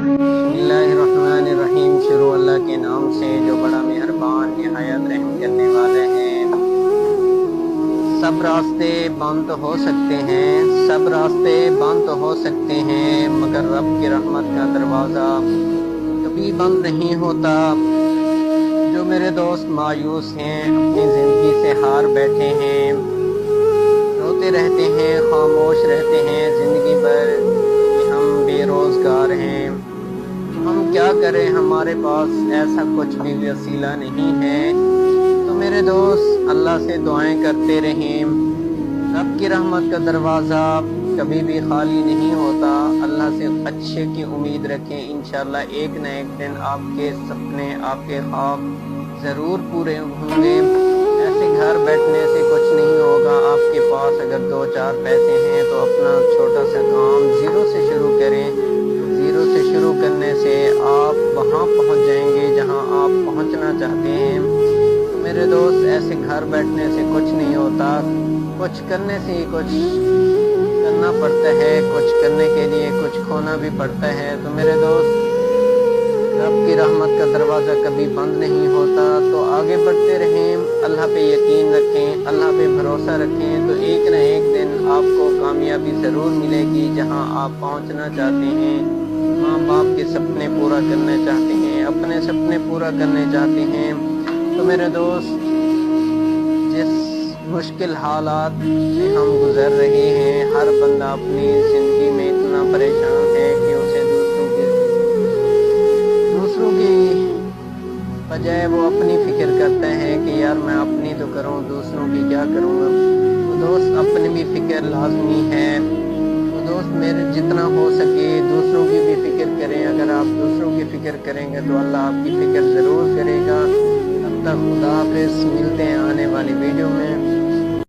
बिस्मिल्लाहिर्रहमानिर्रहीम। शुरू अल्लाह के नाम से जो बड़ा मेहरबान निहायत रहम करने वाले हैं। सब रास्ते बंद हो सकते हैं, सब रास्ते बंद हो सकते हैं, मगर रब की रहमत का दरवाज़ा कभी बंद नहीं होता। जो मेरे दोस्त मायूस हैं, अपनी ज़िंदगी से हार बैठे हैं, रोते रहते हैं, खामोश रहते हैं ज़िंदगी भर कि हम बेरोज़गार हैं, हम क्या करें, हमारे पास ऐसा कुछ भी वसीला नहीं है। तो मेरे दोस्त अल्लाह से दुआएं करते रहें। रब की रहमत का दरवाज़ा कभी भी खाली नहीं होता। अल्लाह से अच्छे की उम्मीद रखें। इंशाअल्लाह एक न एक दिन आपके सपने, आपके ख्वाब ज़रूर पूरे होंगे। ऐसे घर बैठने से कुछ नहीं होगा। आपके पास अगर 2-4 पैसे हैं तो अपना छोटा सा काम ज़ीरो से शुरू करें। ज़ीरो से शुरू करने से आप वहाँ पहुँच जाएंगे जहाँ आप पहुँचना चाहते हैं। तो मेरे दोस्त ऐसे घर बैठने से कुछ नहीं होता, कुछ करने से ही कुछ करना पड़ता है, कुछ करने के लिए कुछ खोना भी पड़ता है। तो मेरे दोस्त रब की रहमत का दरवाज़ा कभी बंद नहीं होता। तो आगे बढ़ते रहें, अल्लाह पे यकीन रखें, अल्लाह पे भरोसा रखें, तो एक न एक दिन आपको कामयाबी ज़रूर मिलेगी जहां आप पहुंचना चाहते हैं। माँ बाप के सपने पूरा करना चाहते हैं, अपने सपने पूरा करने चाहते हैं। तो मेरे दोस्त जिस मुश्किल हालात से हम गुज़र रहे हैं, हर बंदा अपनी ज़िंदगी में इतना परेशान है कि उसे दूसरों की बजाय वो अपनी फ़िक्र करता है कि यार मैं अपनी तो करूं, दूसरों की क्या करूंगा। तो दोस्त अपनी भी फ़िक्र लाजमी है। तो दोस्त मेरे जितना हो सके दूसरों की भी फ़िक्र करें। अगर आप दूसरों की फ़िक्र करेंगे तो अल्लाह आपकी फ़िक्र ज़रूर करेगा। तब तक खुदा हाफ़िज़, मिलते हैं आने वाली वीडियो में।